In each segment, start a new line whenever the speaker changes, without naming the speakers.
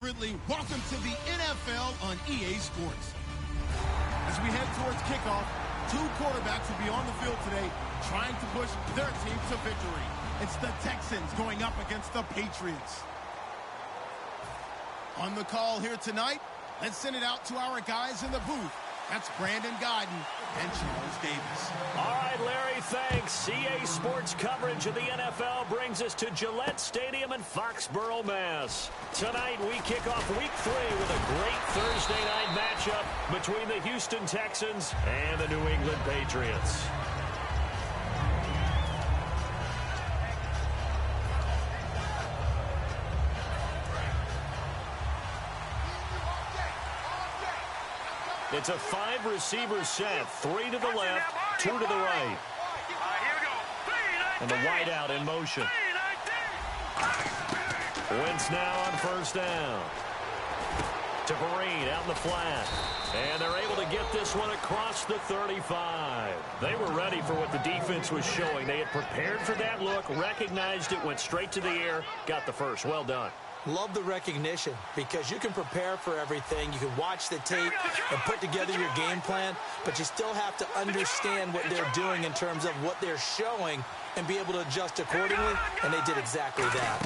Welcome to the NFL on EA Sports. As we head towards kickoff, two quarterbacks will be on the field today trying to push their team to victory. It's the Texans going up against the Patriots. On the call here tonight, let's send it out to our guys in the booth. That's Brandon Guyton and Charles Davis.
All right, Larry, thanks. EA Sports coverage of the NFL brings us to Gillette Stadium in Foxborough, Mass. Tonight, we kick off Week 3 with a great Thursday night matchup between the Houston Texans and the New England Patriots. It's a 5-receiver set, 3 to the left, 2 to the right. And the wide out in motion. Wentz now on first down. To Perrine out in the flat. And they're able to get this one across the 35. They were ready for what the defense was showing. They had prepared for that look, recognized it, went straight to the air, got the first. Well done.
Love the recognition because you can prepare for everything. You can watch the tape and put together your game plan, but you still have to understand what they're doing in terms of what they're showing and be able to adjust accordingly, and they did exactly that.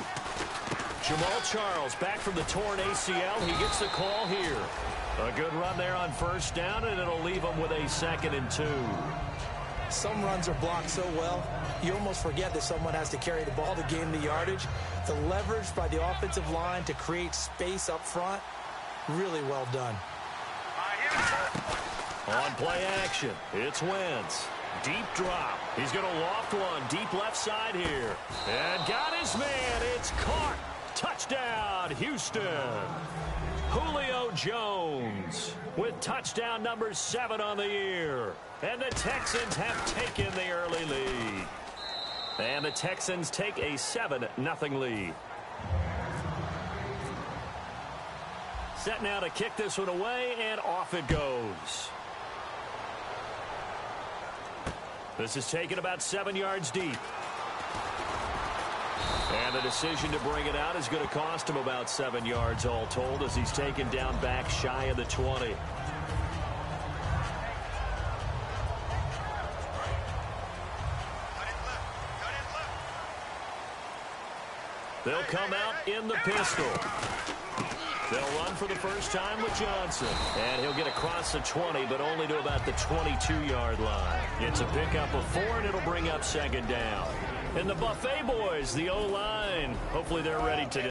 Jamal Charles back from the torn ACL. He gets the call here. A good run there on first down, and it'll leave him with a 2nd and 2.
Some runs are blocked so well, you almost forget that someone has to carry the ball to gain the yardage. The leverage by the offensive line to create space up front, really well done.
On play action, it's Wentz. Deep drop. He's going to loft one deep left side here. And got his man. It's caught. Touchdown, Houston. Julio Jones with touchdown number 7 on the year. And the Texans have taken the early lead. And the Texans take a 7-0 lead. Set now to kick this one away, and off it goes. This is taken about 7 yards deep. And the decision to bring it out is going to cost him about 7 yards all told as he's taken down back shy of the 20. They'll come out in the pistol. They'll run for the first time with Johnson. And he'll get across the 20, but only to about the 22-yard line. It's a pickup of 4, and it'll bring up 2nd down. And the Buffet boys, the O-line, hopefully they're ready to...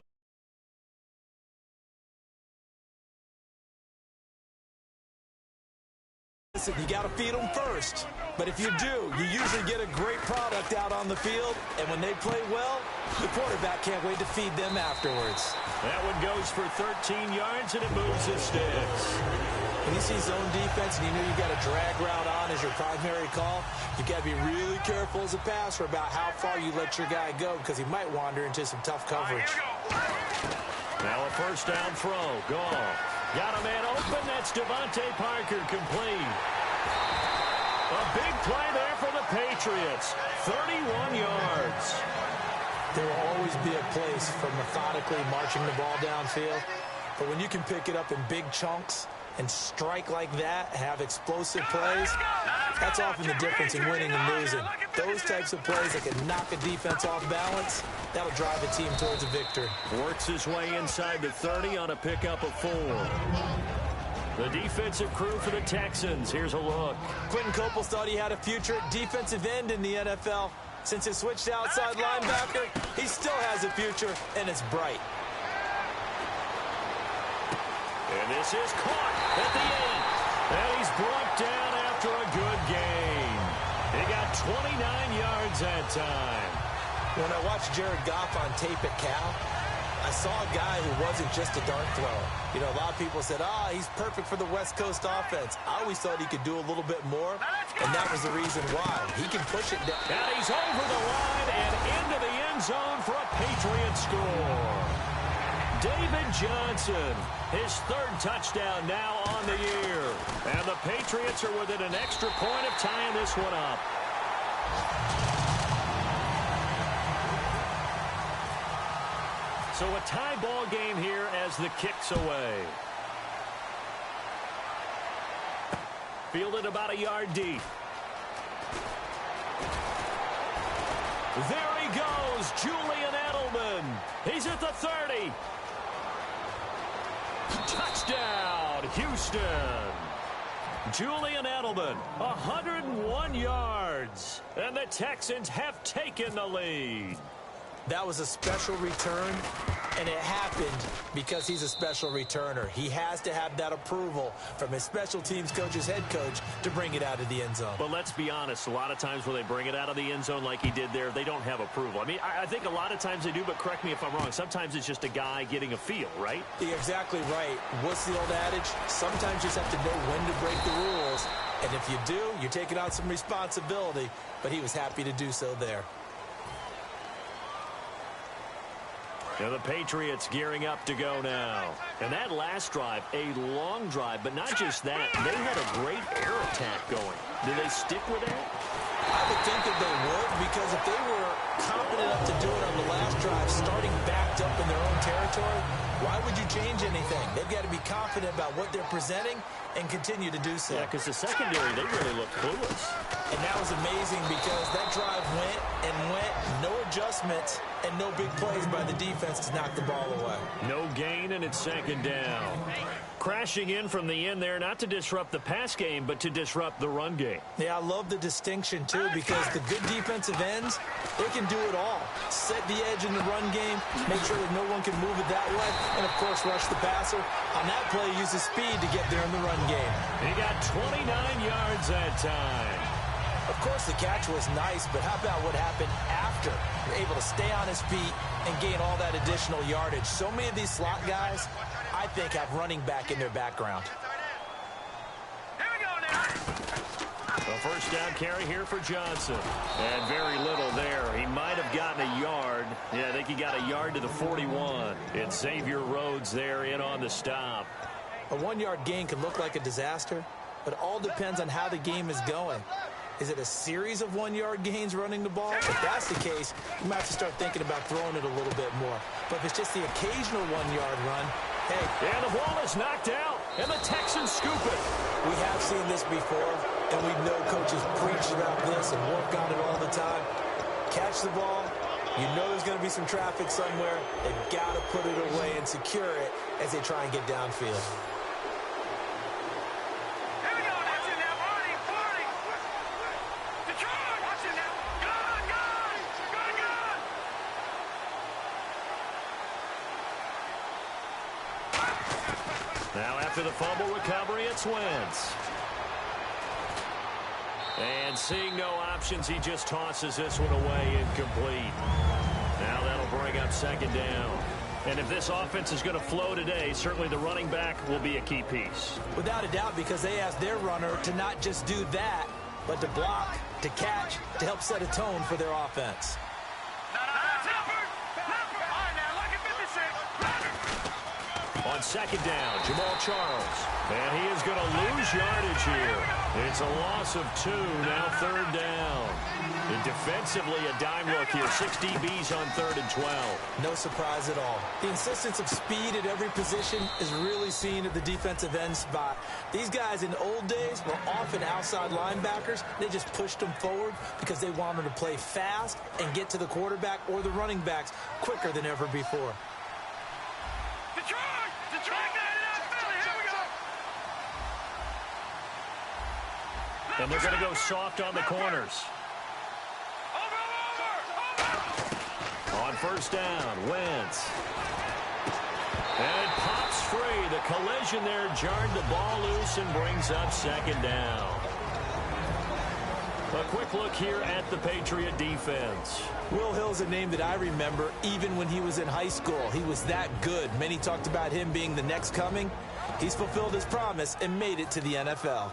Listen, you got to feed them first. But if you do, you usually get a great product out on the field. And when they play well, the quarterback can't wait to feed them afterwards.
That one goes for 13 yards, and it moves the sticks.
When you see zone defense and you know you got a drag route on as your primary call, you got to be really careful as a passer about how far you let your guy go because he might wander into some tough coverage.
Now a first down throw. Gone. Got a man open. That's Devontae Parker complete. A big play there for the Patriots. 31 yards.
There will always be a place for methodically marching the ball downfield. But when you can pick it up in big chunks and strike like that, have explosive plays, that's often the difference in winning and losing. Those types of plays that can knock a defense off balance, that'll drive a team towards a victory.
Works his way inside the 30 on a pickup of 4. The defensive crew for the Texans. Here's a look.
Quentin Coples thought he had a future at defensive end in the NFL. Since he switched to outside linebacker, he still has a future, and it's bright.
And this is caught at the 8. And he's brought down after a good gain. He got 29 yards that time.
When I watched Jared Goff on tape at Cal, I saw a guy who wasn't just a dart thrower. You know, a lot of people said, he's perfect for the West Coast offense. I always thought he could do a little bit more, and that was the reason why. He can push it down.
And he's over the line and into the end zone for a Patriot score. David Johnson, his 3rd touchdown now on the year. And the Patriots are within an extra point of tying this one up. So a tie ball game here as the kick's away. Fielded about a yard deep. There he goes, Julian Edelman. He's at the 30. Touchdown, Houston. Julian Edelman, 101 yards. And the Texans have taken the lead.
That was a special return, and it happened because he's a special returner. He has to have that approval from his special teams coach's head coach to bring it out of the end zone.
But let's be honest, a lot of times when they bring it out of the end zone like he did there, they don't have approval. I mean, I think a lot of times they do, but correct me if I'm wrong. Sometimes it's just a guy getting a feel, right?
You're exactly right. What's the old adage? Sometimes you just have to know when to break the rules, and if you do, you're taking on some responsibility, but he was happy to do so there.
And the Patriots gearing up to go now. And that last drive, a long drive, but not just that. They had a great air attack going. Do they stick with that?
I would think that they would, because if they were confident enough to do it on the last drive, starting backed up in their own territory, why would you change anything? They've got to be confident about what they're presenting and continue to do so.
Yeah, because the secondary, they really looked clueless.
And that was amazing because that drive went and went, no adjustments, and no big plays by the defense to knock the ball away.
No gain, and it's second down. Crashing in from the end there, not to disrupt the pass game, but to disrupt the run game.
Yeah, I love the distinction, too, because the good defensive ends, they can do it all. Set the edge in the run game, make sure that no one can move it that way, and, of course, rush the passer. On that play, use the speed to get there in the run game.
He got 29 yards that time.
Of course, the catch was nice, but how about what happened after? Able to stay on his feet and gain all that additional yardage. So many of these slot guys, I think, have running back in their background.
Here we go now.
A first down carry here for Johnson. And very little there. He might have gotten a yard. Yeah, I think he got a yard to the 41. It's Xavier Rhodes there in on the stop.
A one-yard gain can look like a disaster, but it all depends on how the game is going. Is it a series of one-yard gains running the ball? If that's the case, you might have to start thinking about throwing it a little bit more. But if it's just the occasional one-yard run, hey.
And the ball is knocked out, and the Texans scoop it.
We have seen this before, and we know coaches preach about this and work on it all the time. Catch the ball. You know there's going to be some traffic somewhere. They've got to put it away and secure it as they try and get downfield.
Now after the fumble recovery, it's Wentz. And seeing no options, he just tosses this one away incomplete. Now that'll bring up second down. And if this offense is going to flow today, certainly the running back will be a key piece.
Without a doubt, because they asked their runner to not just do that, but to block, to catch, to help set a tone for their offense.
On second down, Jamal Charles. And he is going to lose yardage here. It's a loss of 2, now third down. And defensively, a dime look here. 6 DBs on 3rd and 12.
No surprise at all. The insistence of speed at every position is really seen at the defensive end spot. These guys in the old days were often outside linebackers. They just pushed them forward because they wanted to play fast and get to the quarterback or the running backs quicker than ever before.
And they're going to go soft on the corners. On first down, Wentz. And it pops free. The collision there jarred the ball loose and brings up second down. A quick look here at the Patriot defense.
Will Hill's a name that I remember even when he was in high school. He was that good. Many talked about him being the next coming. He's fulfilled his promise and made it to the NFL.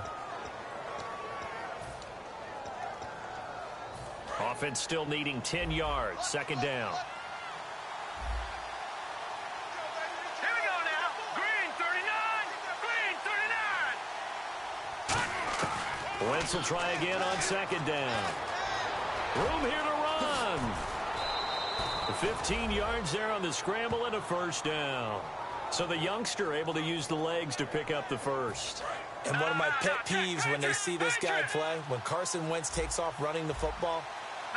Offense still needing 10 yards. Second down.
Here we go now. Green 39. Green 39.
Wentz will try again on second down. Room here to run. 15 yards there on the scramble and a first down. So the youngster able to use the legs to pick up the first.
And one of my pet peeves when they see this guy play, when Carson Wentz takes off running the football,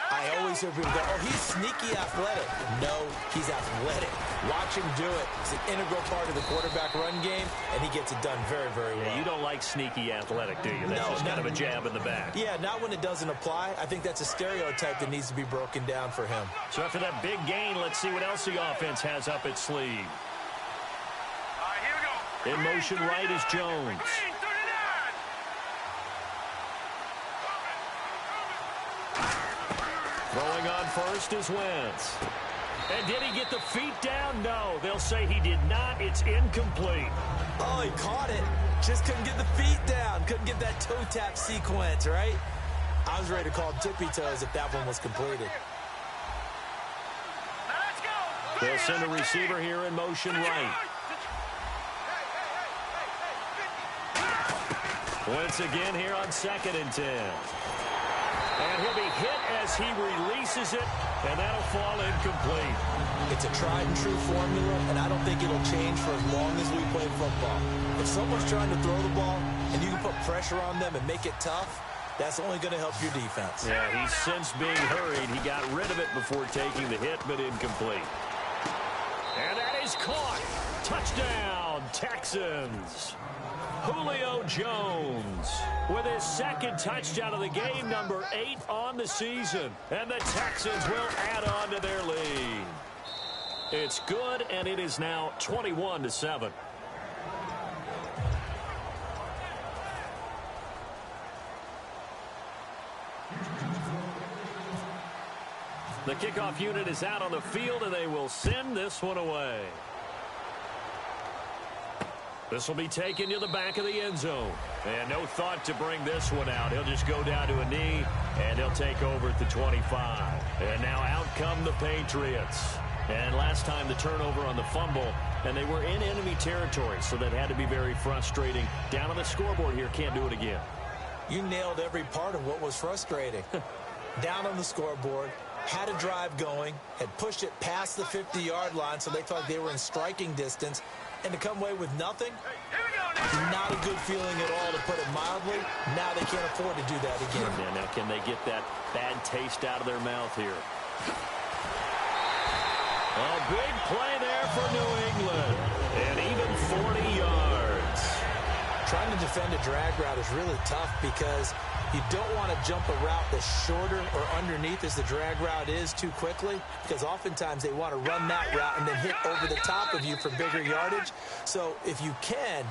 I always hear people go, oh, he's sneaky athletic. No, he's athletic. Watch him do it. It's an integral part of the quarterback run game, and he gets it done very, very well.
Yeah, you don't like sneaky athletic, do you? That's just kind of a jab in the back.
Yeah, not when it doesn't apply. I think that's a stereotype that needs to be broken down for him.
So after that big gain, let's see what else the offense has up its sleeve.
All right, here we go.
In motion right is Jones.
Green, 39.
Throwing on first is Wentz. And did he get the feet down? No, they'll say he did not. It's incomplete.
Oh, he caught it. Just couldn't get the feet down. Couldn't get that toe tap sequence, right? I was ready to call tippy toes if that one was completed.
Now let's go.
They'll send a receiver here in motion right. Once again here on 2nd and 10. And he'll be hit as he releases it, and that'll fall incomplete.
It's a tried and true formula, and I don't think it'll change for as long as we play football. If someone's trying to throw the ball and you can put pressure on them and make it tough, that's only going to help your defense.
Yeah, he's since being hurried. He got rid of it before taking the hit, but incomplete. And that is caught. Touchdown, Texans. Julio Jones with his second touchdown of the game, number 8 on the season. And the Texans will add on to their lead. It's good, and it is now 21-7. The kickoff unit is out on the field, and they will send this one away. This will be taken to the back of the end zone. And no thought to bring this one out. He'll just go down to a knee, and he'll take over at the 25. And now out come the Patriots. And last time the turnover on the fumble, and they were in enemy territory, so that had to be very frustrating. Down on the scoreboard here, can't do it again.
You nailed every part of what was frustrating. Down on the scoreboard, had a drive going, had pushed it past the 50-yard line so they thought they were in striking distance, and to come away with nothing, not a good feeling at all, to put it mildly. Now they can't afford to do that again.
Yeah, now can they get that bad taste out of their mouth here? A big play there for New England, and even 40 yards.
Trying to defend a drag route is really tough because you don't want to jump a route that's shorter or underneath as the drag route is too quickly, because oftentimes they want to run that route and then hit over the top of you for bigger yardage. So if you can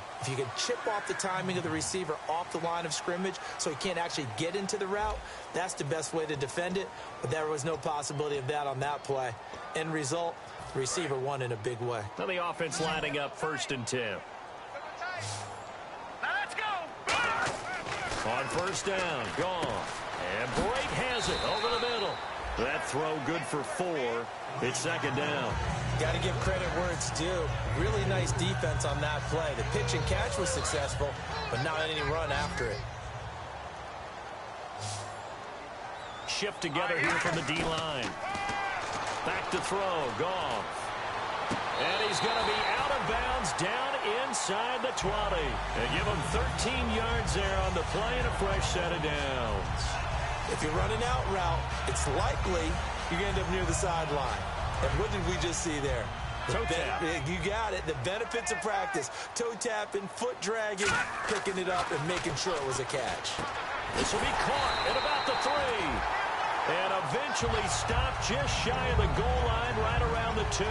chip off the timing of the receiver off the line of scrimmage so he can't actually get into the route, that's the best way to defend it. But there was no possibility of that on that play. End result, the receiver won in a big way.
Now the offense lining up 1st and 10. On 1st down, gone. And Bright has it over the middle. That throw good for 4. It's 2nd down.
Got to give credit where it's due. Really nice defense on that play. The pitch and catch was successful, but not any run after it.
Shift together here from the D-line. Back to throw, gone. And he's going to be out of bounds down inside the 20. And give him 13 yards there on the play and a fresh set of downs.
If you run an out route, it's likely you're going to end up near the sideline. And what did we just see there?
Toe tap.
You got it. The benefits of practice. Toe tapping, foot dragging, picking it up, and making sure it was a catch.
This will be caught at about the 3. And eventually stopped just shy of the goal line right around the 2.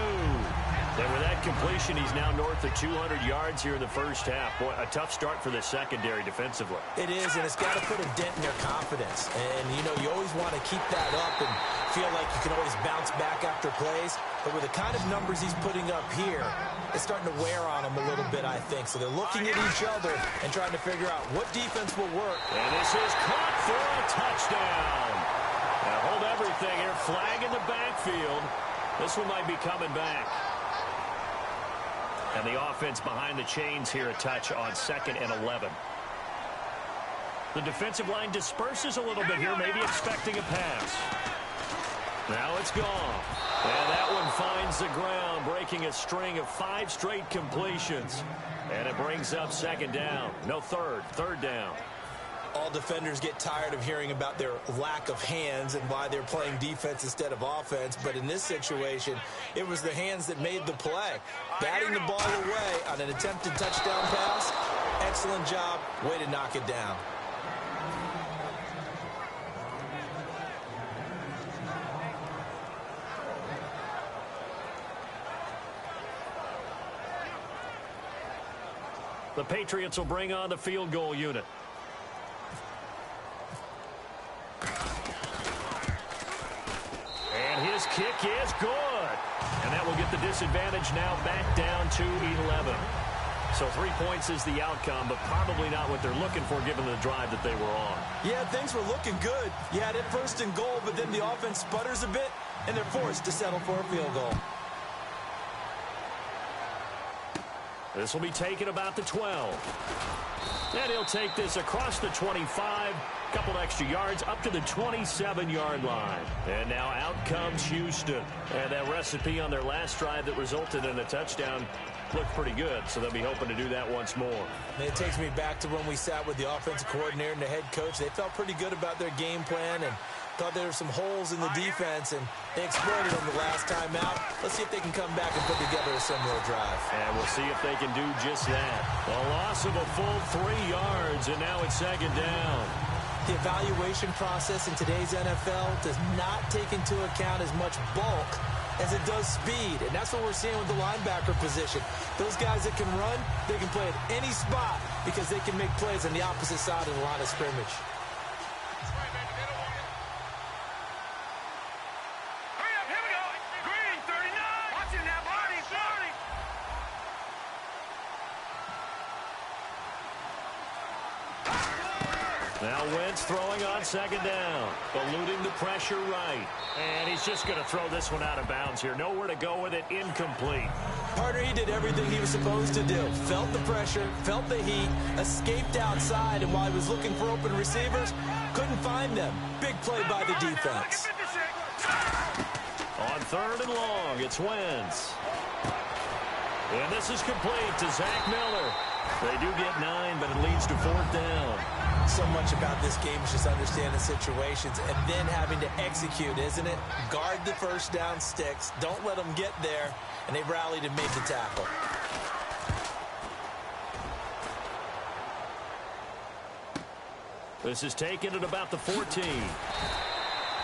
And with that completion, he's now north of 200 yards here in the first half. Boy, a tough start for the secondary defensively.
It is, and it's got to put a dent in their confidence. And, you always want to keep that up and feel like you can always bounce back after plays. But with the kind of numbers he's putting up here, it's starting to wear on them a little bit, I think. So they're looking at each other and trying to figure out what defense will work.
And this is caught for a touchdown. Now hold everything here. Flag in the backfield. This one might be coming back. And the offense behind the chains here, a touch on 2nd and 11. The defensive line disperses a little bit here, maybe expecting a pass. Now it's gone. And that one finds the ground, breaking a string of 5 straight completions. And it brings up second down. No, third down.
All defenders get tired of hearing about their lack of hands and why they're playing defense instead of offense. But in this situation, it was the hands that made the play. Batting the ball away on an attempted touchdown pass. Excellent job. Way to knock it down.
The Patriots will bring on the field goal unit. And his kick is good. And that will get the disadvantage now back down to 11. So 3 points is the outcome, but probably not what they're looking for given the drive that they were on.
Yeah, things were looking good. You had it first and goal, but then the offense sputters a bit, and they're forced to settle for a field goal.
This will be taken about the 12. And he'll take this across the 25. Couple extra yards up to the 27-yard line. And now out comes Houston. And that recipe on their last drive that resulted in a touchdown looked pretty good, so they'll be hoping to do that once more.
And it takes me back to when we sat with the offensive coordinator and the head coach. They felt pretty good about their game plan and thought there were some holes in the defense, and they exploited them the last time out. Let's see if they can come back and put together a similar drive.
And we'll see if they can do just that. A loss of a full 3 yards, and now it's second down.
The evaluation process in today's NFL does not take into account as much bulk as it does speed, and that's what we're seeing with the linebacker position. Those guys that can run, they can play at any spot because they can make plays on the opposite side of the line of scrimmage.
Now Wentz throwing on second down, eluding the pressure right. And he's just going to throw this one out of bounds here. Nowhere to go with it, incomplete.
Partner, he did everything he was supposed to do. Felt the pressure, felt the heat, escaped outside, and while he was looking for open receivers, couldn't find them. Big play by the defense.
On third and long, it's Wentz. And this is complete to Zach Miller. They do get 9, but it leads to fourth down.
So much about this game is just understanding situations and then having to execute, isn't it? Guard the first down sticks. Don't let them get there. And they rallied and made the tackle.
This is taken at about the 14.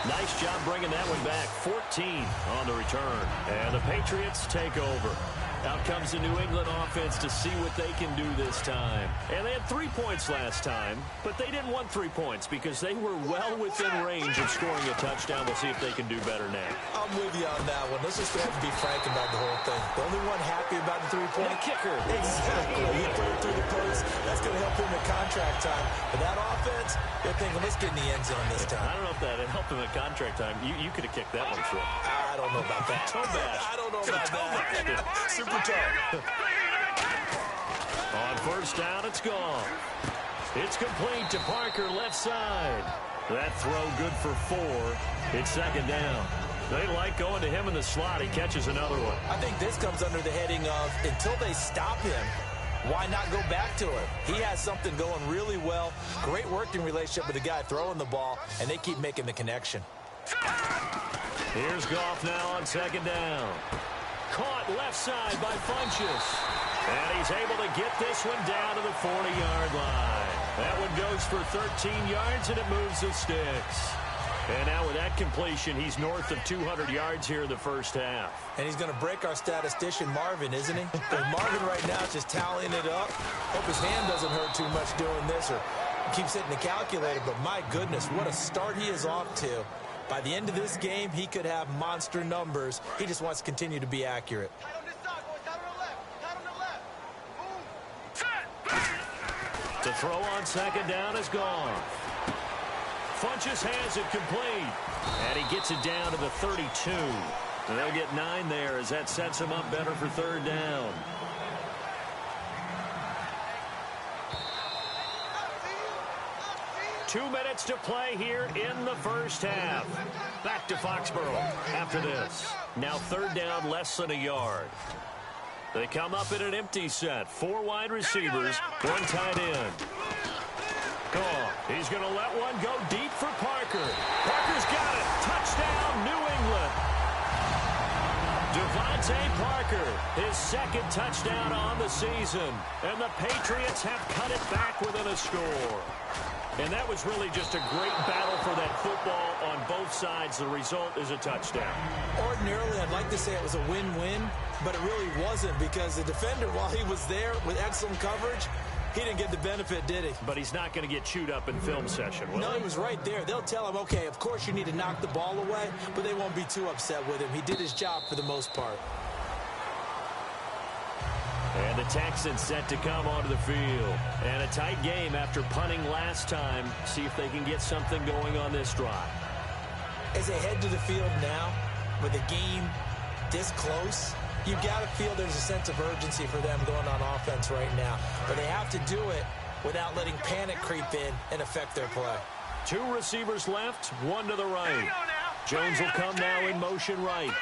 Nice job bringing that one back. 14 on the return. And the Patriots take over. Out comes the New England offense to see what they can do this time. And they had 3 points last time, but they didn't want 3 points because they were well within range of scoring a touchdown. We'll see if they can do better now.
I'm with you on that one. Let's just have to be frank about the whole thing. The only one happy about the 3-point
kicker.
Exactly. He put it through the post. That's going to help him at contract time. But that offense, they're thinking, let's get in the end zone this time.
I don't know if that helped him at contract time. You could have kicked that one through.
I don't know about that.
Toe bash.
I don't know about that. Super toe.
On first down, it's gone. It's complete to Parker, left side. That throw good for 4. It's second down. They like going to him in the slot. He catches another one.
I think this comes under the heading of until they stop him, why not go back to him? He has something going really well. Great working relationship with the guy throwing the ball, and they keep making the connection.
Here's Goff now on second down. Caught left side by Funchess. And he's able to get this one down to the 40-yard line. That one goes for 13 yards, and it moves the sticks. And now with that completion, he's north of 200 yards here in the first half.
And he's going to break our statistician, Marvin, isn't he? Because Marvin right now is just tallying it up. Hope his hand doesn't hurt too much doing this or keeps hitting the calculator. But my goodness, what a start he is off to. By the end of this game, he could have monster numbers. He just wants to continue to be accurate.
To throw on second down is gone. Funchess has it complete. And he gets it down to the 32. And they'll get 9 there as that sets him up better for third down. 2 minutes to play here in the first half. Back to Foxborough after this. Now 3rd down, less than a yard. They come up in an empty set. 4 wide receivers, 1 tight end. Goff, he's going to let one go deep for Parker. Parker's got it. Touchdown, New England. Devontae Parker, his 2nd touchdown on the season. And the Patriots have cut it back within a score. And that was really just a great battle for that football on both sides. The result is a touchdown.
Ordinarily, I'd like to say it was a win-win, but it really wasn't because the defender, while he was there with excellent coverage, he didn't get the benefit, did he?
But he's not going to get chewed up in film session, will
No,
he?
he was right there. They'll tell him, okay, of course you need to knock the ball away, but they won't be too upset with him. He did his job for the most part.
And the Texans set to come onto the field. And a tight game after punting last time. See if they can get something going on this drive.
As they head to the field now, with the game this close, you've got to feel there's a sense of urgency for them going on offense right now. But they have to do it without letting panic creep in and affect their play.
2 receivers left, 1 to the right. Jones will come now in motion right.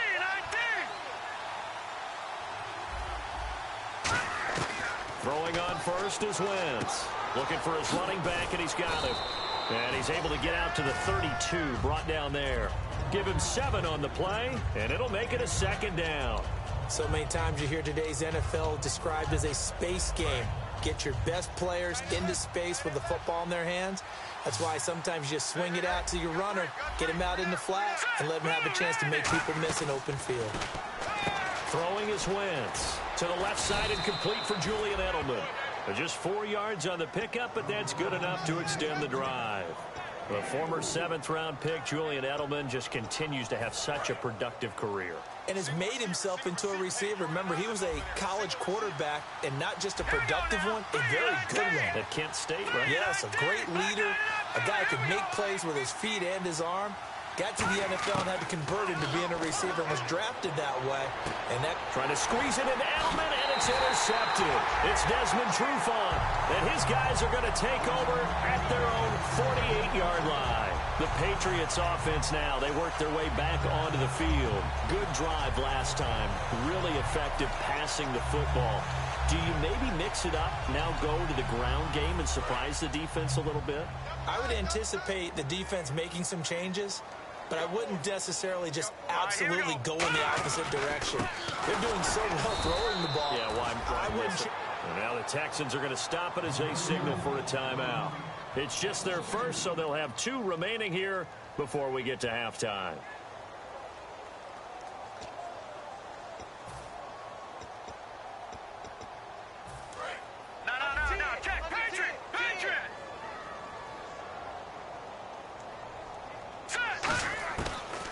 Throwing on first is Wentz. Looking for his running back, and he's got it. And he's able to get out to the 32, brought down there. Give him 7 on the play, and it'll make it a 2nd down.
So many times you hear today's NFL described as a space game. Get your best players into space with the football in their hands. That's why sometimes you just swing it out to your runner, get him out in the flat, and let him have a chance to make people miss an open field.
Throwing is Wentz. To the left side and complete for Julian Edelman. Just 4 yards on the pickup, but that's good enough to extend the drive. The former 7th-round pick, Julian Edelman, just continues to have such a productive career.
And has made himself into a receiver. Remember, he was a college quarterback, and not just a productive one, a very good one.
At Kent State, right?
Yes, a great leader, a guy who could make plays with his feet and his arm. Got to the NFL and had to convert into being a receiver and was drafted that way. And that
trying to squeeze it into Edelman, and it's intercepted. It's Desmond Trufant, and his guys are going to take over at their own 48-yard line. The Patriots offense now, they work their way back onto the field. Good drive last time. Really effective passing the football. Do you maybe mix it up, now go to the ground game and surprise the defense a little bit?
I would anticipate the defense making some changes, but I wouldn't necessarily just absolutely go in the opposite direction. They're doing so well throwing the ball.
Yeah, well, I wouldn't. And now the Texans are going to stop it as they signal for a timeout. It's just their first, so they'll have 2 remaining here before we get to halftime.
No, check, Patriot!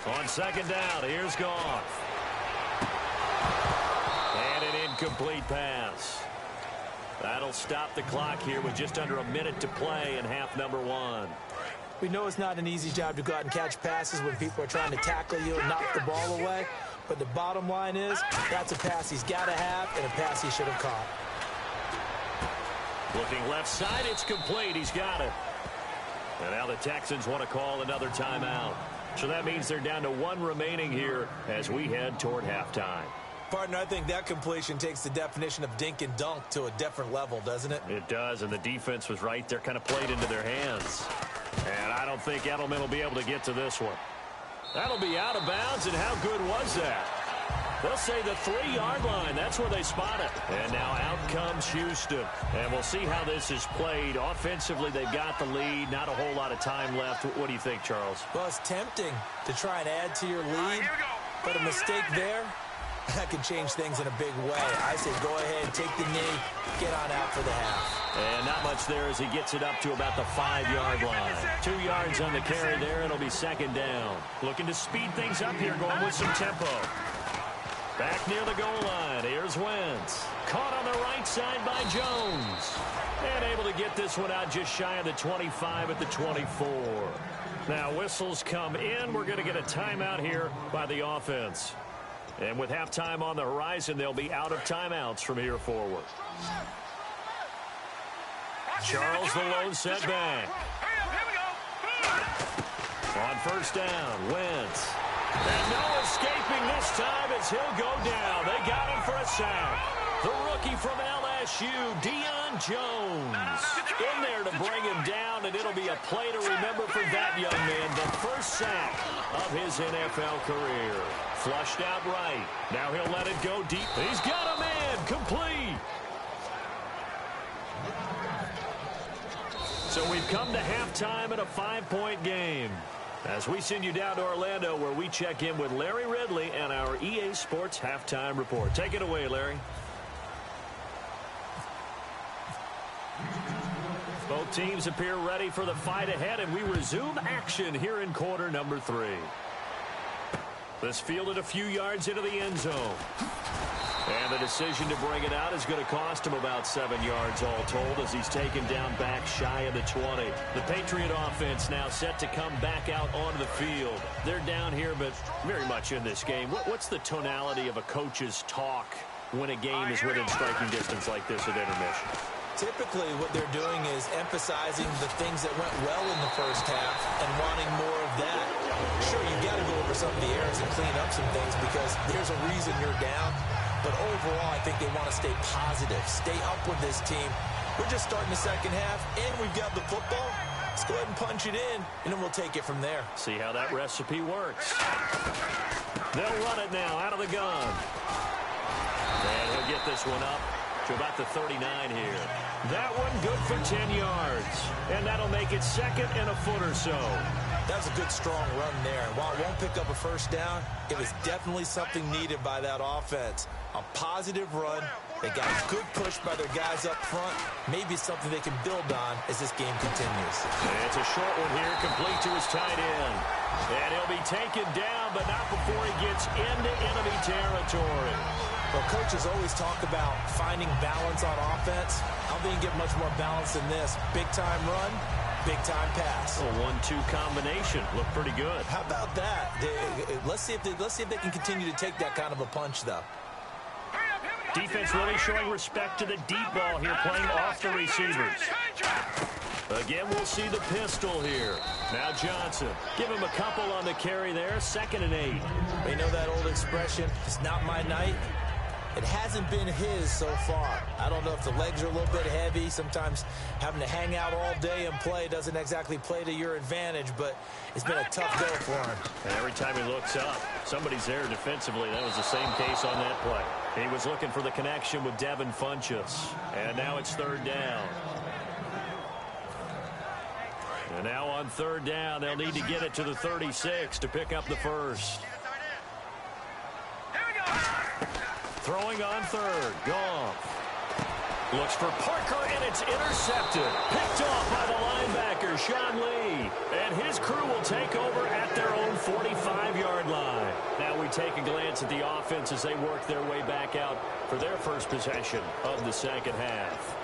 On 2nd down, here's Goff. And an incomplete pass. That'll stop the clock here with just under a minute to play in half number 1.
We know it's not an easy job to go out and catch passes when people are trying to tackle you and knock the ball away. But the bottom line is, that's a pass he's got to have and a pass he should have caught.
Looking left side, it's complete. He's got it. And now the Texans want to call another timeout. So that means they're down to 1 remaining here as we head toward halftime.
Partner, I think that completion takes the definition of dink and dunk to a different level, doesn't it?
It does, and the defense was right there, kind of played into their hands. And I don't think Edelman will be able to get to this one. That'll be out of bounds, and how good was that? They'll say the 3-yard line. That's where they spot it. And now out comes Houston. And we'll see how this is played. Offensively, they've got the lead. Not a whole lot of time left. What do you think, Charles?
Well, it's tempting to try and add to your lead, but a mistake there, that could change things in a big way. I say go ahead, take the knee, get on out for the half.
And not much there as he gets it up to about the 5-yard line. 2 yards on the carry there. It'll be 2nd down. Looking to speed things up here, going with some tempo. Back near the goal line. Here's Wentz. Caught on the right side by Jones. And able to get this one out just shy of the 25 at the 24. Now whistles come in. We're going to get a timeout here by the offense. And with halftime on the horizon, they'll be out of timeouts from here forward. Charles, the lone set back. first down. Wentz. And no escaping this time as he'll go down. They got him for a sack. The rookie from LSU, Deion Jones, in there to bring him down, and it'll be a play to remember for that young man. The first sack of his NFL career. Flushed out right. Now he'll let it go deep. He's got a man. Complete. So we've come to halftime in a 5-point game. As we send you down to Orlando, where we check in with Larry Ridley and our EA Sports Halftime Report. Take it away, Larry. Both teams appear ready for the fight ahead, and we resume action here in quarter number 3. This fielded a few yards into the end zone. And the decision to bring it out is going to cost him about 7 yards all told as he's taken down back shy of the 20. The Patriot offense now set to come back out onto the field. They're down here, but very much in this game. What's the tonality of a coach's talk when a game is within striking distance like this at intermission?
Typically, what they're doing is emphasizing the things that went well in the first half and wanting more of that. Sure, you got to go over some of the errors and clean up some things because there's a reason you're down. But overall, I think they want to stay positive, stay up with this team. We're just starting the second half, and we've got the football. Let's go ahead and punch it in, and then we'll take it from there.
See how that recipe works. They'll run it now out of the gun. And he'll get this one up to about the 39 here. That one good for 10 yards. And that'll make it second and a foot or so.
That was a good, strong run there. And while it won't pick up a first down, it was definitely something needed by that offense. A positive run. They got a good push by their guys up front. Maybe something they can build on as this game continues.
It's a short one here, complete to his tight end. And he'll be taken down, but not before he gets into enemy territory.
Well, coaches always talk about finding balance on offense. I don't think you get much more balance than this. Big-time run, big-time pass.
A 1-2 combination. Looked pretty good.
How about that? Let's see if they can continue to take that kind of a punch, though.
Defense really showing respect to the deep ball here, playing off the receivers. Again, we'll see the pistol here. Now Johnson. Give him a couple on the carry there. 2nd and 8.
You know that old expression, it's not my night. It hasn't been his so far. I don't know if the legs are a little bit heavy. Sometimes having to hang out all day and play doesn't exactly play to your advantage, but it's been a tough go for him.
And every time he looks up, somebody's there defensively. That was the same case on that play. He was looking for the connection with Devin Funchess. And now it's 3rd down. And now on 3rd down, they'll need to get it to the 36 to pick up the first. Throwing on 3rd. Goff. Looks for Parker, and it's intercepted. Picked off by the linebacker, Sean Lee. And his crew will take over at their own 45-yard line. Now we take a glance at the offense as they work their way back out for their first possession of the second half.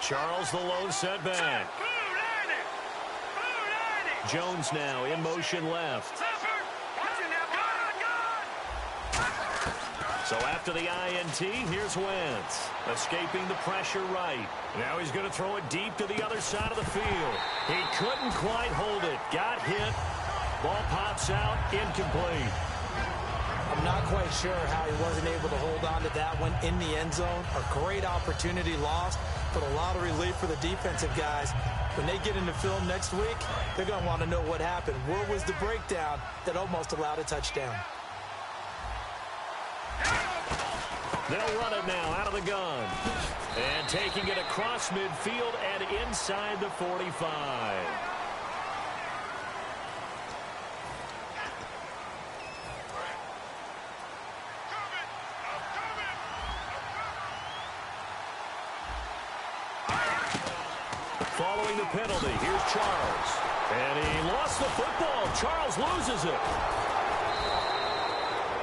Charles the lone setback. Jones now in motion left. So after the INT, here's Wentz. Escaping the pressure right. Now he's going to throw it deep to the other side of the field. He couldn't quite hold it. Got hit. Ball pops out. Incomplete.
I'm not quite sure how he wasn't able to hold on to that one in the end zone. A great opportunity lost, but a lot of relief for the defensive guys. When they get into film next week, they're going to want to know what happened. Where was the breakdown that almost allowed a touchdown?
They'll run it now out of the gun. And taking it across midfield and inside the 45. Following the penalty, here's Charles. And he lost the football. Charles loses it.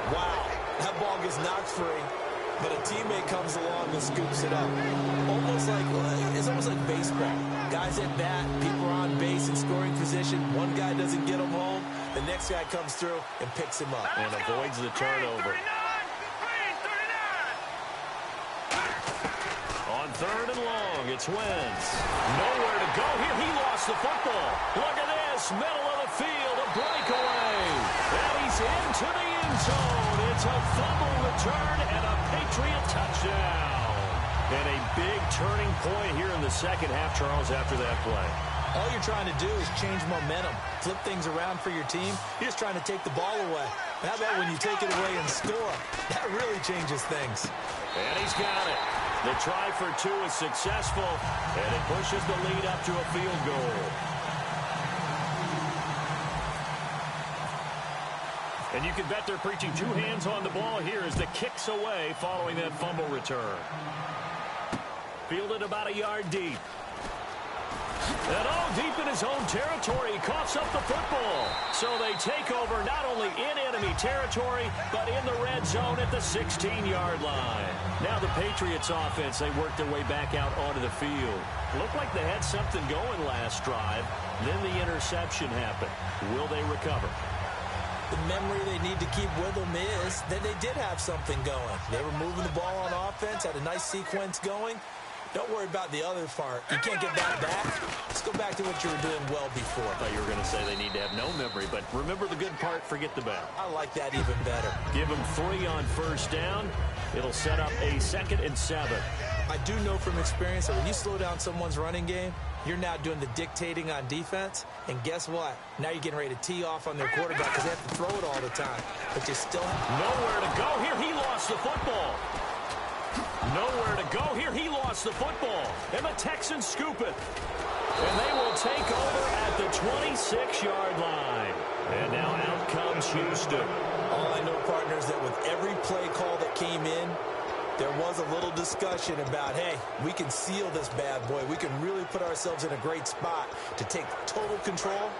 Wow, that ball gets knocked free, but a teammate comes along and scoops it up. It's almost like baseball. Guys at bat, people are on base in scoring position. One guy doesn't get him home. The next guy comes through and picks him up.
And avoids the turnover. On third and long. It's Wentz. Nowhere to go here. He lost the football. Look at this. Middle of the field. A breakaway. And he's into the end zone. It's a fumble return and a Patriot touchdown. And a big turning point here in the second half, Charles, after that play.
All you're trying to do is change momentum, flip things around for your team. You're just trying to take the ball away. How about when you take it away and score? That really changes things.
And he's got it. The try for two is successful, and it pushes the lead up to a field goal. And you can bet they're preaching two hands on the ball here as the kick's away following that fumble return. Fielded about a yard deep. And deep in his own territory, he coughs up the football. So they take over not only in enemy territory, but in the red zone at the 16-yard line. Now the Patriots offense, they work their way back out onto the field. Looked like they had something going last drive. Then the interception happened. Will they recover?
The memory they need to keep with them is that they did have something going. They were moving the ball on offense, had a nice sequence going. Don't worry about the other part. You can't get that back. Let's go back to what you were doing well before.
I thought you were going to say they need to have no memory, but remember the good part, forget the bad.
I like that even better.
Give them 3 on first down. It'll set up a 2nd and 7.
I do know from experience that when you slow down someone's running game, you're now doing the dictating on defense. And guess what? Now you're getting ready to tee off on their quarterback because they have to throw it all the time. But you still have
nowhere to go here. He lost the football. Nowhere to go here. He lost the football. And the Texans scoop it. And they will take over at the 26-yard line. And now out comes Houston.
All I know, partners, that with every play call that came in, there was a little discussion about, hey, we can seal this bad boy. We can really put ourselves in a great spot to take total control.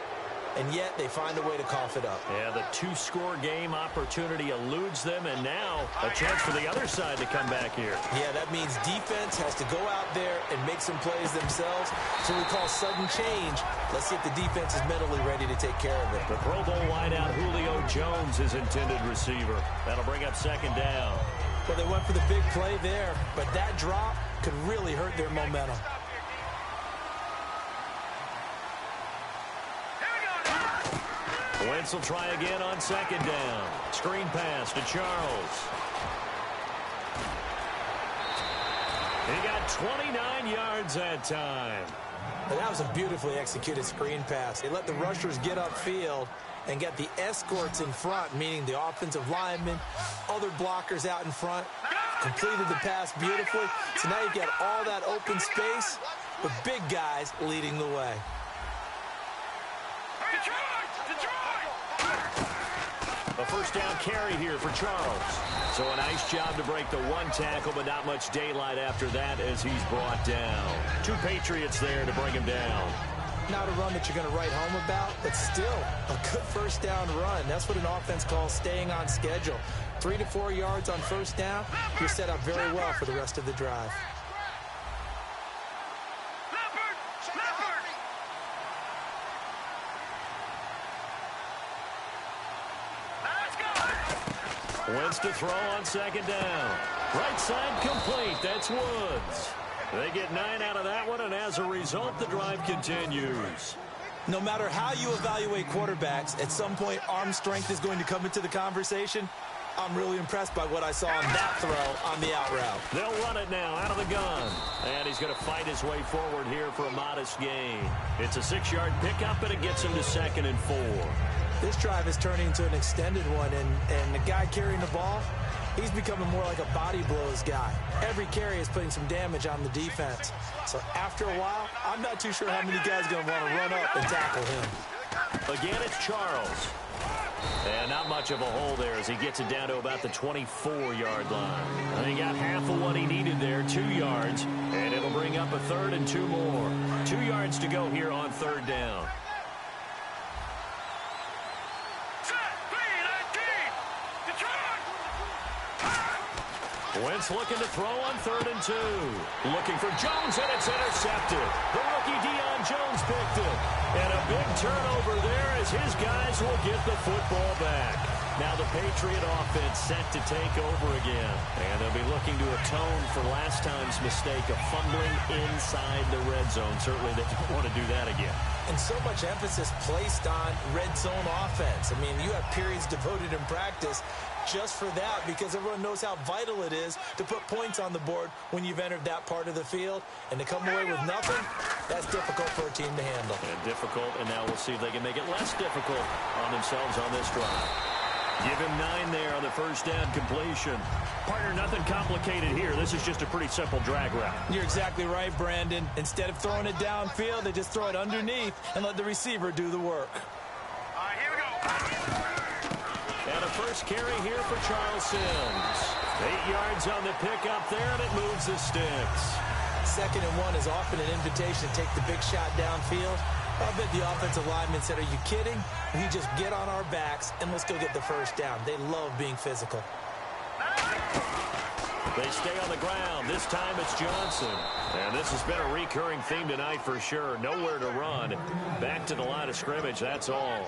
And yet they find a way to cough it up.
Yeah, the 2-score game opportunity eludes them, and now a chance for the other side to come back here.
Yeah, that means defense has to go out there and make some plays themselves. So we call sudden change. Let's see if the defense is mentally ready to take care of it.
The Pro Bowl wideout Julio Jones is intended receiver. That'll bring up 2nd down.
Well, they went for the big play there, but that drop could really hurt their momentum.
Wentz will try again on 2nd down. Screen pass to Charles. He got 29 yards that time.
And that was a beautifully executed screen pass. They let the rushers get upfield and get the escorts in front, meaning the offensive linemen, other blockers out in front, completed the pass beautifully. So now you get all that open space with big guys leading the way.
A first down carry here for Charles. So a nice job to break the 1 tackle, but not much daylight after that as he's brought down. 2 Patriots there to bring him down.
Not a run that you're going to write home about, but still a good first down run. That's what an offense calls staying on schedule. 3 to 4 yards on first down, you're set up very well for the rest of the drive.
Wentz to throw on 2nd down. Right side complete. That's Woods. They get 9 out of that one, and as a result, the drive continues.
No matter how you evaluate quarterbacks, at some point, arm strength is going to come into the conversation. I'm really impressed by what I saw on that throw on the out route.
They'll run it now out of the gun. And he's going to fight his way forward here for a modest gain. It's a 6-yard pickup, and it gets him to 2nd and 4.
This drive is turning into an extended one, and the guy carrying the ball, he's becoming more like a body blows guy. Every carry is putting some damage on the defense. So after a while, I'm not too sure how many guys are going to want to run up and tackle him.
Again, it's Charles. And not much of a hole there as he gets it down to about the 24-yard line. And he got half of what he needed there, 2 yards. And it'll bring up a 3rd and 2 more. 2 yards to go here on 3rd down. Wentz looking to throw on 3rd and 2. Looking for Jones, and it's intercepted. The rookie Deion Jones picked it. And a big turnover there as his guys will get the football back. Now the Patriot offense set to take over again. And they'll be looking to atone for last time's mistake of fumbling inside the red zone. Certainly they don't want to do that again.
And so much emphasis placed on red zone offense. I mean, you have periods devoted in practice just for that because everyone knows how vital it is to put points on the board when you've entered that part of the field. And to come away with nothing, that's difficult for a team to handle.
And difficult, and now we'll see if they can make it less difficult on themselves on this drive. Give him 9 there on the first down completion. Partner, nothing complicated here. This is just a pretty simple drag route.
You're exactly right, Brandon. Instead of throwing it downfield, they just throw it underneath and let the receiver do the work.
All right, here we go.
And a first carry here for Charles Sims. 8 yards on the pickup there, and it moves the sticks.
2nd and 1 is often an invitation to take the big shot downfield. I bet the offensive lineman said, are you kidding? We just get on our backs and let's go get the first down. They love being physical.
They stay on the ground. This time it's Johnson. And this has been a recurring theme tonight for sure. Nowhere to run. Back to the line of scrimmage, that's all.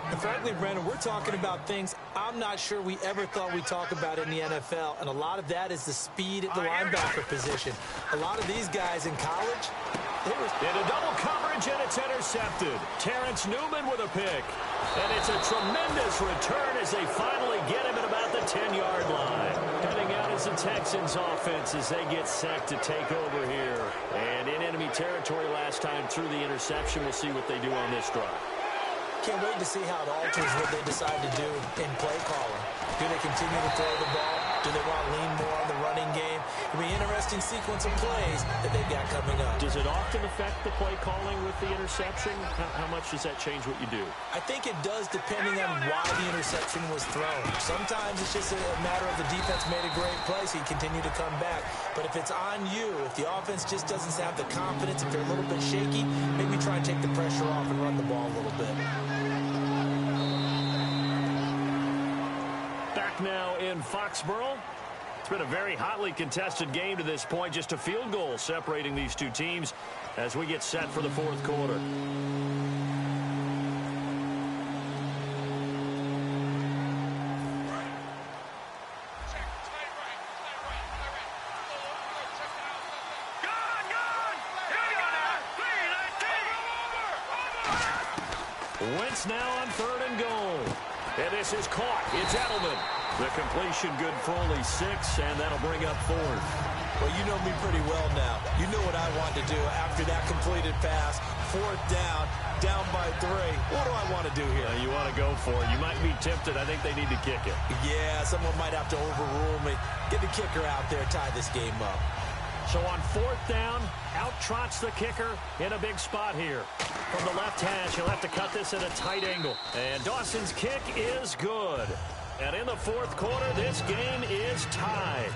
And frankly, Brandon, we're talking about things I'm not sure we ever thought we'd talk about in the NFL. And a lot of that is the speed at the linebacker position. A lot of these guys in college,
into double coverage, and it's intercepted. Terrence Newman with a pick. And it's a tremendous return as they finally get him at about the 10-yard line. Heading out is the Texans offense as they get set to take over here. And in enemy territory last time through the interception. We'll see what they do on this drive.
Can't wait to see how it alters what they decide to do in play calling. Do they continue to throw the ball? Do they want to lean more on the running game? It'll be an interesting sequence of plays that they've got coming up.
Does it often affect the play calling with the interception? How much does that change what you do?
I think it does depending on why the interception was thrown. Sometimes it's just a matter of the defense made a great play, so you continue to come back. But if it's on you, if the offense just doesn't have the confidence, if they're a little bit shaky, maybe try and take the pressure off and run the ball a little bit.
Back now in Foxborough. It's been a very hotly contested game to this point. Just a field goal separating these two teams as we get set for the fourth quarter. Wentz now on 3rd and goal. And this is caught. It's Edelman. The completion good for only 6, and that'll bring up 4th.
Well, you know me pretty well now. You know what I want to do after that completed pass. 4th down, down by 3. What do I want to do here?
You want to go for it. You might be tempted. I think they need to kick it.
Yeah, someone might have to overrule me. Get the kicker out there, tie this game up.
So on 4th down, out trots the kicker in a big spot here. From the left hash, he'll have to cut this at a tight angle. And Dawson's kick is good. And in the 4th quarter, this game is tied.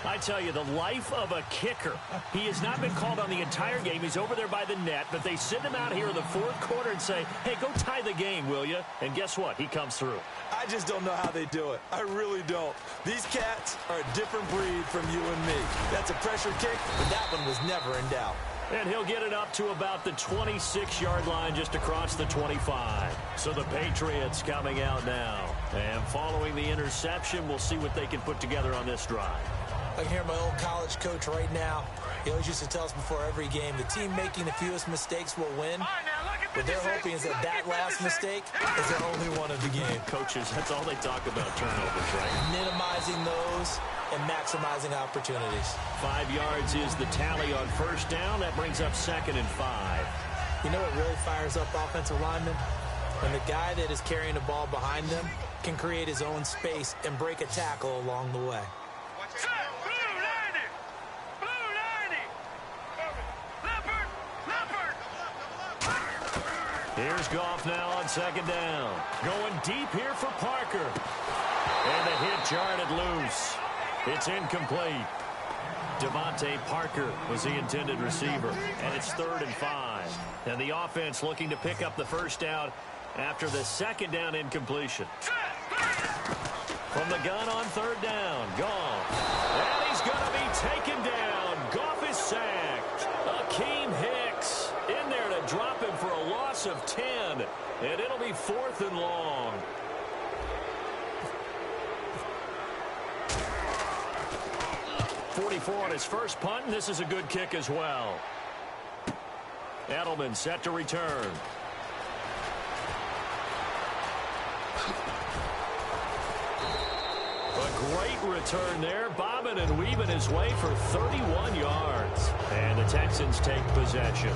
I tell you, the life of a kicker. He has not been called on the entire game. He's over there by the net, but they send him out here in the 4th quarter and say, hey, go tie the game, will you? And guess what? He comes through.
I just don't know how they do it. I really don't. These cats are a different breed from you and me. That's a pressure kick, but that one was never in doubt.
And he'll get it up to about the 26-yard line just across the 25. So the Patriots coming out now. And following the interception, we'll see what they can put together on this drive.
I can hear my old college coach right now. He always used to tell us before every game, the team making the fewest mistakes will win. What they're hoping is that last mistake is their only one of the game.
Coaches, that's all they talk about, turnovers, right?
Minimizing those and maximizing opportunities.
5 yards is the tally on 1st down. That brings up 2nd and 5.
You know what really fires up offensive linemen? When the guy that is carrying the ball behind them can create his own space and break a tackle along the way.
Here's Goff now on 2nd down. Going deep here for Parker. And the hit jarred loose. It's incomplete. Devontae Parker was the intended receiver. And it's 3rd and 5. And the offense looking to pick up the 1st down after the 2nd down incompletion. From the gun on 3rd down, Goff. And he's going to be taken down. Goff is sacked. Akeem Hicks in there to drop him for a loss of 10. And it'll be 4th and long. 44 on his first punt, and this is a good kick as well. Edelman set to return. A great return there, bobbing and weaving his way for 31 yards. And the Texans take possession.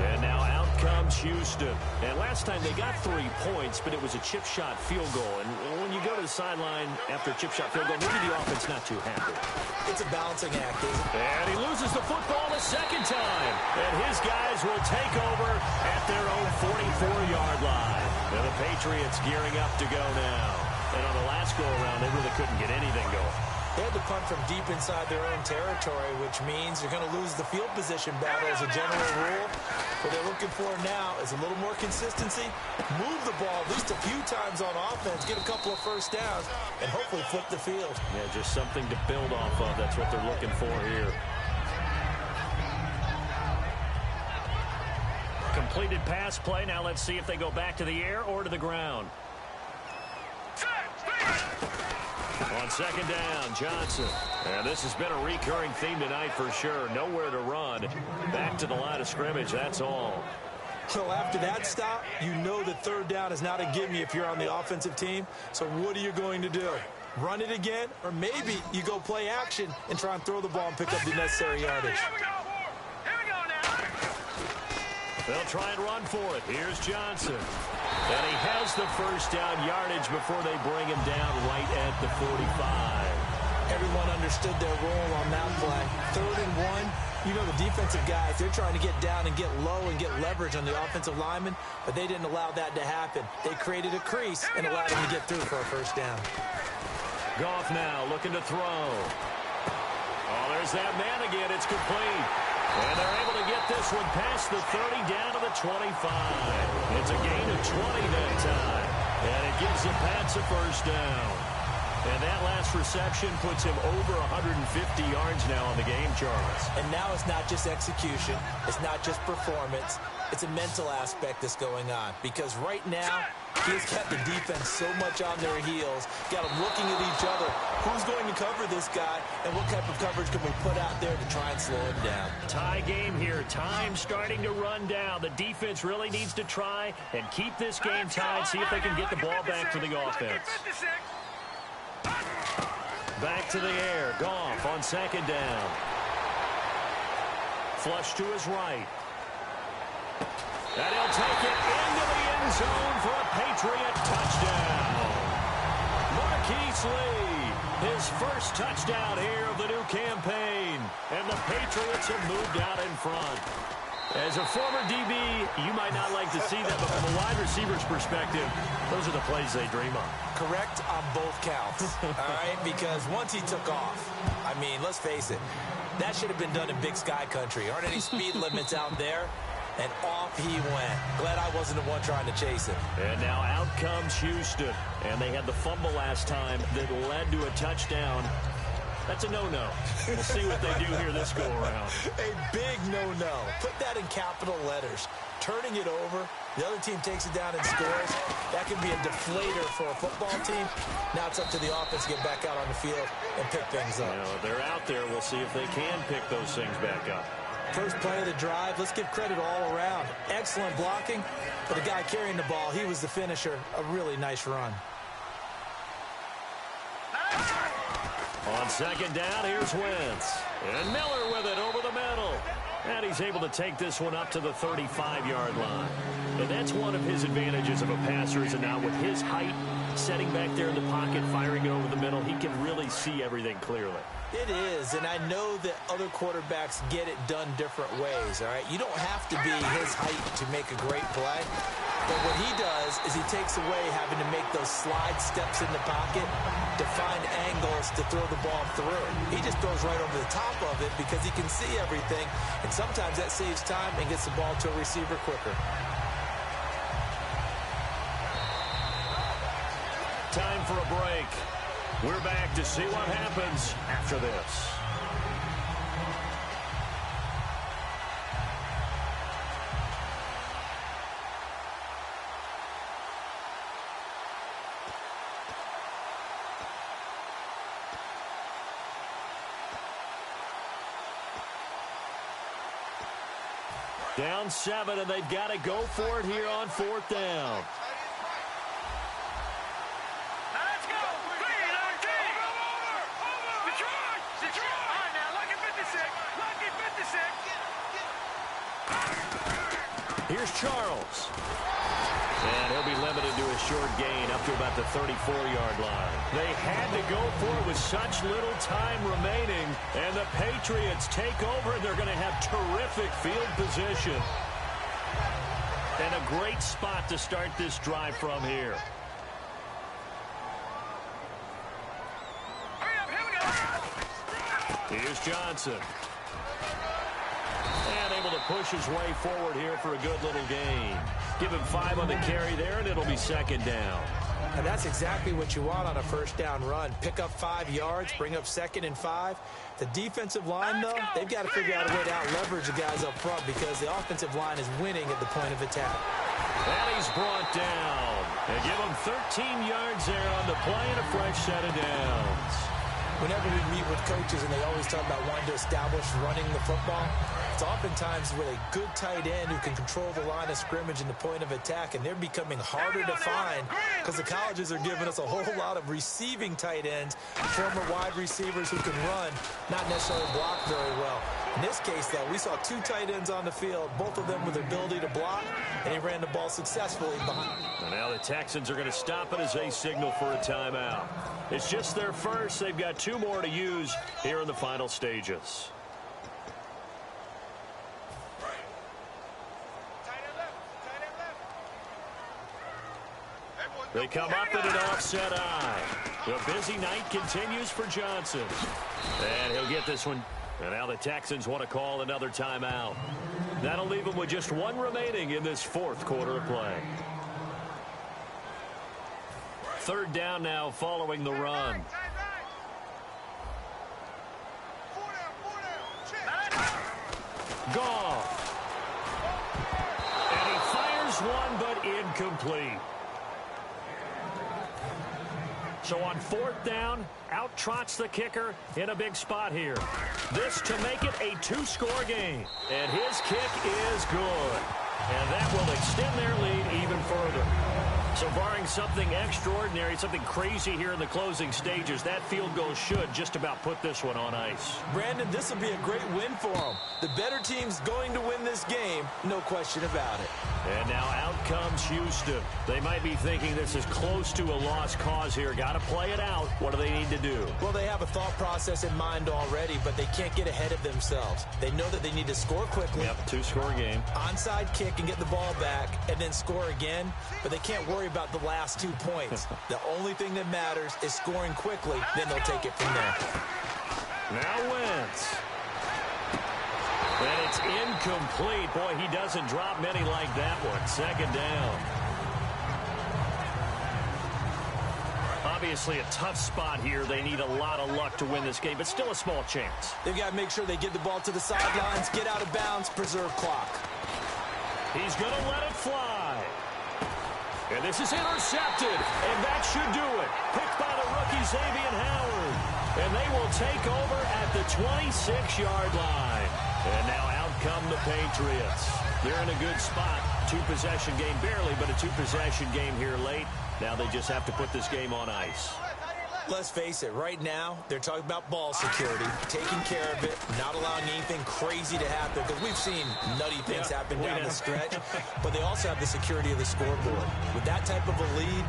And now out comes Houston. And last time they got 3 points, but it was a chip shot field goal. And when you go to the sideline after a chip shot field goal, maybe the offense not too happy.
It's a balancing act, isn't it?
And he loses the football a second time. And his guys will take over at their own 44-yard line. And the Patriots gearing up to go now. And on the last go-around, they really couldn't get anything going.
They had to punt from deep inside their own territory, which means you're going to lose the field position battle as a general rule. What they're looking for now is a little more consistency, move the ball at least a few times on offense, get a couple of first downs, and hopefully flip the field.
Yeah, just something to build off of. That's what they're looking for here. Completed pass play. Now let's see if they go back to the air or to the ground. On second down, Johnson. And this has been a recurring theme tonight for sure. Nowhere to run. Back to the line of scrimmage, that's all.
So after that stop, you know that third down is not a gimme if you're on the offensive team. So what are you going to do? Run it again? Or maybe you go play action and try and throw the ball and pick up the necessary yardage.
Here we go now.
They'll try and run for it. Here's Johnson. And he has the first down yardage before they bring him down right at the 45.
Everyone understood their role on that play. 3rd and 1, you know the defensive guys, they're trying to get down and get low and get leverage on the offensive lineman, but they didn't allow that to happen. They created a crease and allowed him to get through for a first down.
Goff now looking to throw. Oh, there's that man again. It's complete. And they're able to get this one past the 30 down to the 25. It's a gain of 20 that time. And it gives the Pats a first down. And that last reception puts him over 150 yards now on the game, Charles.
And now it's not just execution. It's not just performance. It's a mental aspect that's going on. Because right now, he's got the defense so much on their heels, got them looking at each other. Who's going to cover this guy, and what type of coverage can we put out there to try and slow him down?
Tie game here. Time starting to run down. The defense really needs to try and keep this game tied, see if they can get the ball back for the offense. Back to the air. Goff on second down. Flush to his right. And he'll take it into the end zone for a Patriot touchdown. Marquise Lee, his first touchdown here of the new campaign. And the Patriots have moved out in front. As a former DB, you might not like to see that, but from a wide receiver's perspective, those are the plays they dream of.
Correct on both counts, all right? Because once he took off, I mean, let's face it, that should have been done in Big Sky Country. Aren't any speed limits out there? And off he went. Glad I wasn't the one trying to chase him.
And now out comes Houston. And they had the fumble last time that led to a touchdown. That's a no-no. We'll see what they do here this go-around.
A big no-no. Put that in capital letters. Turning it over, the other team takes it down and scores. That could be a deflator for a football team. Now it's up to the offense to get back out on the field and pick things up.
You know, they're out there. We'll see if they can pick those things back up.
First play of the drive, let's give credit all around. Excellent blocking, but the guy carrying the ball, he was the finisher. A really nice run.
On second down, here's Wentz. And Miller with it over the middle. And he's able to take this one up to the 35-yard line. And that's one of his advantages of a passer, is that now with his height, setting back there in the pocket, firing it over the middle, he can really see everything clearly.
It is, and I know that other quarterbacks get it done different ways, all right? You don't have to be his height to make a great play. But what he does is he takes away having to make those slide steps in the pocket to find angles to throw the ball through. He just throws right over the top of it because he can see everything, and sometimes that saves time and gets the ball to a receiver quicker.
Time for a break. We're back to see what happens after this. Down 7, and they've got to go for it here on 4th down.
Let's go. 3-13. Detroit. Detroit. All right, now, lucky 56. Lucky 56.
Here's Charles. And he'll be limited to a short gain up to about the 34-yard line. They had to go for it with such little time remaining. And the Patriots take over, and they're going to have terrific field position. And a great spot to start this drive from here.
Hurry up, here we go.
Here's Johnson. And able to push his way forward here for a good little gain. Give him 5 on the carry there, and it'll be 2nd down.
And that's exactly what you want on a 1st down run. Pick up 5 yards, bring up 2nd and 5. The defensive line, though, they've got to figure out a way to out-leverage the guys up front because the offensive line is winning at the point of attack.
And he's brought down. They give him 13 yards there on the play and a fresh set of downs.
Whenever we meet with coaches and they always talk about wanting to establish running the football, it's oftentimes with a good tight end who can control the line of scrimmage and the point of attack, and they're becoming harder to find because the colleges are giving us a whole lot of receiving tight ends, former wide receivers who can run, not necessarily block very well. In this case, though, we saw 2 tight ends on the field, both of them with the ability to block, and he ran the ball successfully behind.
And now the Texans are going to stop it as they signal for a timeout. It's just their first. They've got 2 more to use here in the final stages. They come up at an offset eye. The busy night continues for Johnson. And he'll get this one. And now the Texans want to call another timeout. That'll leave them with just 1 remaining in this 4th quarter of play. 3rd down now following the run. Goff. And he fires one, but incomplete. So on 4th down, out trots the kicker in a big spot here. This to make it a 2-score game. And his kick is good. And that will extend their lead even further. So barring something extraordinary, something crazy here in the closing stages, that field goal should just about put this one on ice.
Brandon, this will be a great win for them. The better team's going to win this game, no question about it.
And now out comes Houston. They might be thinking this is close to a lost cause here. Got to play it out. What do they need to do?
Well, they have a thought process in mind already, but they can't get ahead of themselves. They know that they need to score quickly.
Yep, 2-score game.
Onside kick and get the ball back and then score again, but they can't worry about the last 2 points. The only thing that matters is scoring quickly, then they'll take it from there.
Now Wentz. And it's incomplete. Boy, he doesn't drop many like that one. 2nd down. Obviously a tough spot here. They need a lot of luck to win this game, but still a small chance.
They've got to make sure they get the ball to the sidelines, get out of bounds, preserve clock.
He's going to let it fly. And this is intercepted, and that should do it. Picked by the rookie Xavier Howard. And they will take over at the 26-yard line. And now out come the Patriots. They're in a good spot. 2-possession game, barely, but a 2-possession game here late. Now they just have to put this game on ice.
Let's face it, right now, they're talking about ball security, taking care of it, not allowing anything crazy to happen, because we've seen nutty things happen down the stretch, but they also have the security of the scoreboard. With that type of a lead,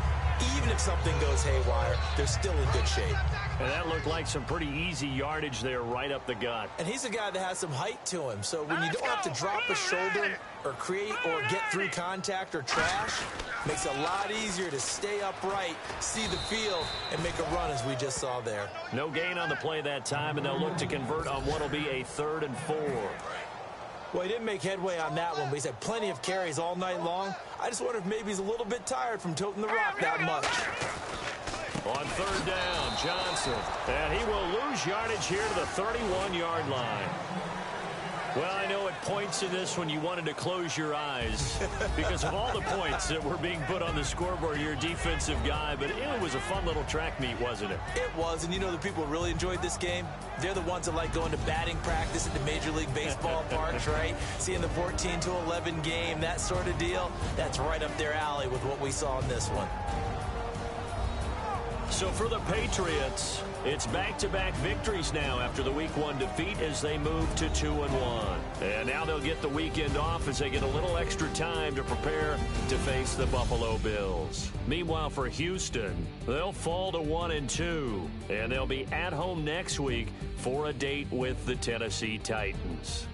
even if something goes haywire, they're still in good shape.
And that looked like some pretty easy yardage there right up the gut.
And he's a guy that has some height to him, so when you don't have to drop a shoulder or create or get through contact or trash, makes it a lot easier to stay upright, see the field, and make a run as we just saw there.
No gain on the play that time, and they'll look to convert on what will be a 3rd and 4.
Well, he didn't make headway on that one, but he's had plenty of carries all night long. I just wonder if maybe he's a little bit tired from toting the rock that much.
On 3rd down, Johnson. And he will lose yardage here to the 31-yard line. Well, I know at points in this when you wanted to close your eyes because of all the points that were being put on the scoreboard. You're a defensive guy, but it was a fun little track meet, wasn't it?
It was, and you know the people who really enjoyed this game? They're the ones that like going to batting practice at the Major League Baseball parks, right? Seeing the 14-11 game, that sort of deal. That's right up their alley with what we saw in this one.
So for the Patriots, it's back-to-back victories now after the Week 1 defeat as they move to 2-1. And now they'll get the weekend off as they get a little extra time to prepare to face the Buffalo Bills. Meanwhile, for Houston, they'll fall to 1-2, and they'll be at home next week for a date with the Tennessee Titans.